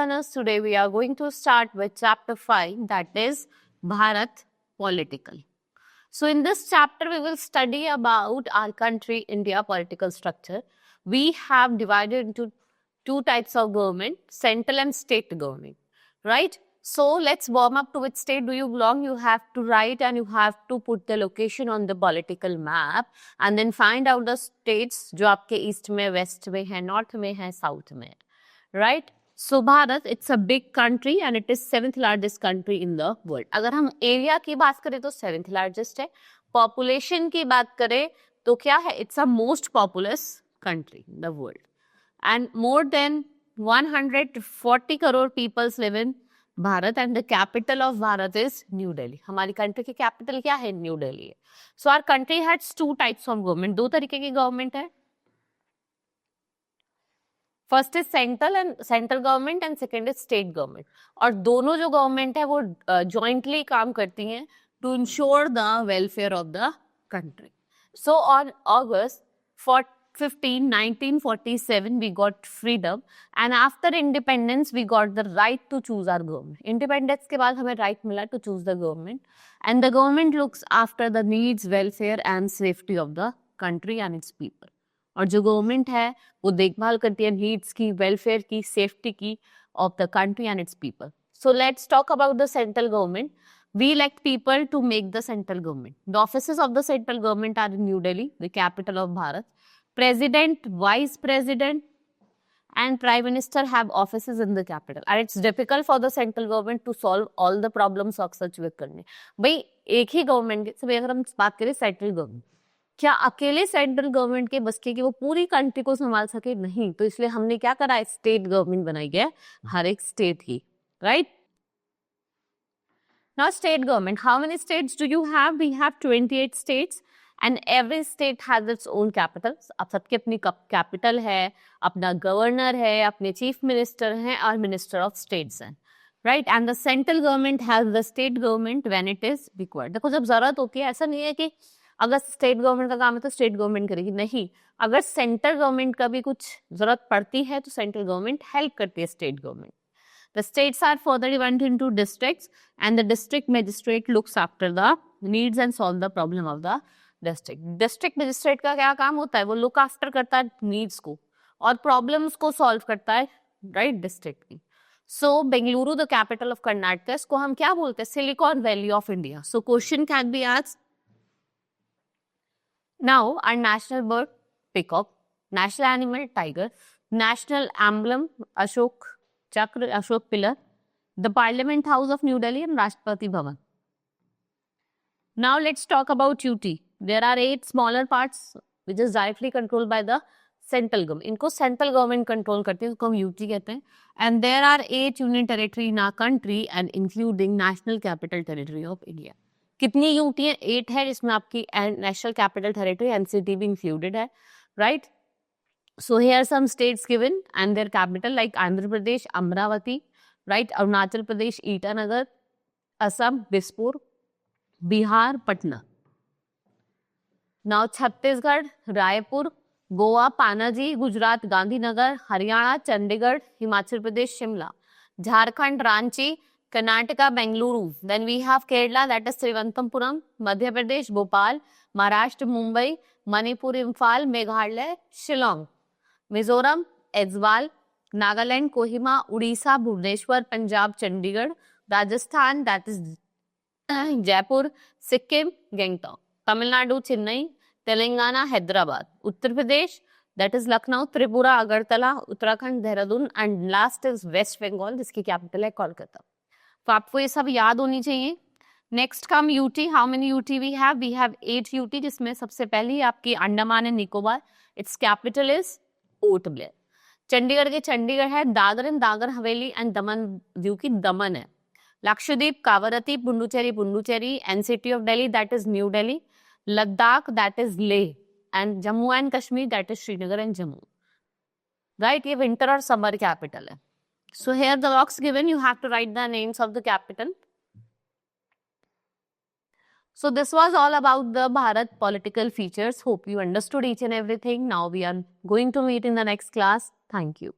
learners, today we are going to start with chapter 5, that is Bharat Political. So in this chapter, we will study about our country, India political structure. We have divided into two types of government, central and state government, right? So let's warm up to which state do you belong. You have to write and you have to put the location on the political map and then find out the states जो आपके east में, west में है, north में है, south में है, right? So Bharat, it's a big country and it is 7th largest country in the world. अगर हम area की बात करें तो 7th largest है. Population की बात करें तो क्या है? It's a most populous country in the world. And more than 140 crore people live in Bharat and the capital of Bharat is New Delhi. हमारी country की capital क्या है? New Delhi है. So our country has two types of government. दो तरीके की government है. First is central government and second is state government. और दोनों जो गवर्नमेंट है वो जॉइंटली काम करती हैं to ensure the welfare of the country. So on August 15, 1947 we got freedom and after independence we got the right to choose our government. Independence के बाद हमें right मिला to choose the government and the government looks after the needs, welfare and safety of the country and its people. और जो government है वो देखभाल करती है नीड्स की, वेलफेयर की, सेफ्टी की of the country and it's people. So let's talk about the central government. We elect people to make the central government. The offices of the central government are in New Delhi, the capital of Bharat. President, vice president and prime minister have offices in the capital. And it's difficult for the central government to solve all the problems of such with करने. भाई एक ही government के अगर हम बात करें central government, क्या अकेले सेंट्रल गवर्नमेंट के बस के वो पूरी कंट्री को संभाल सके? नहीं. तो इसलिए हमने क्या करा है, स्टेट गवर्नमेंट बनाई है हर एक स्टेट की, right? Now state government, how many states do you have? We have 28 states and every state has its own capital. अब सबकी अपनी कैपिटल है, अपना गवर्नर है, अपने चीफ मिनिस्टर हैं और मिनिस्टर ऑफ स्टेट्स हैं, right? And the central government has the state government when it is required. देखो जब जरूरत होती है, ऐसा नहीं है कि अगर स्टेट गवर्नमेंट का काम है तो स्टेट गवर्नमेंट करेगी, नहीं. अगर सेंट्रल गवर्नमेंट का भी कुछ जरूरत पड़ती है तो सेंट्रल गवर्नमेंट हेल्प करती है state government. The states are further divided into districts and the district magistrate looks after the needs and solve the problem of the district. District magistrate का क्या काम होता है? वो लुक आफ्टर करता है नीड्स को और प्रॉब्लम्स को सॉल्व करता है, राइट, डिस्ट्रिक्ट की. So Bengaluru the capital of Karnataka, इसको हम क्या बोलते हैं? Silicon Valley of India. So question can be asked. Now, our national bird, peacock. National animal, tiger. National emblem, Ashok Chakra, Ashok Pillar. The Parliament House of New Delhi and Rashtrapati Bhavan. Now, let's talk about UT. There are 8 smaller parts which is directly controlled by the central government. इनको central government control करती है, उसको हम UT कहते हैं. And there are 8 union territory in our country and including National Capital Territory of India. कितनी UT है? 8 है, जिसमें आपकी नेशनल कैपिटल टेरिटरी एनसीटी भी इंक्लूडेड है, right? So here some states given and their capital like Andhra Pradesh Amaravati, right? Arunachal Pradesh Itanagar, Assam Dispur, Bihar Patna. Now Chhattisgarh Raipur, Goa Panaji, Gujarat Gandhinagar, Haryana Chandigarh, Himachal Pradesh Shimla, Jharkhand Ranchi, Karnataka, Bengaluru. Then we have Kerala, that is Trivandrum, Madhya Pradesh, Bhopal, Maharashtra, Mumbai, Manipur, Imphal, Meghalaya, Shillong, Mizoram, Aizawl, Nagaland, Kohima, Odisha, Bhubaneswar, Punjab, Chandigarh, Rajasthan, that is Jaipur, Sikkim, Gangtok, Tamil Nadu, Chennai, Telangana, Hyderabad, Uttar Pradesh, that is Lucknow, Tripura, Agartala, Uttarakhand, Dehradun, and last is West Bengal, जिसकी capital है कोलकाता. तो आपको ये सब याद होनी चाहिए. Next come UT. How many UT we have? We have 8 UT, जिसमें सबसे पहली आपकी Andaman and Nicobar. Its capital is Port Blair. Chandigarh के चंडीगढ़ है. Dadar and दागर Haveli and Daman Diu की दमन है. Lakshadweep Kavaratti, Puducherry Puducherry, NCT of Delhi that is new Delhi, Ladakh that is Leh and Jammu and Kashmir that is Srinagar and Jammu, right? ये winter और समर कैपिटल है. So here the box given, you have to write the names of the capital. So this was all about the Bharat political features. Hope you understood each and everything. Now we are going to meet in the next class. Thank you.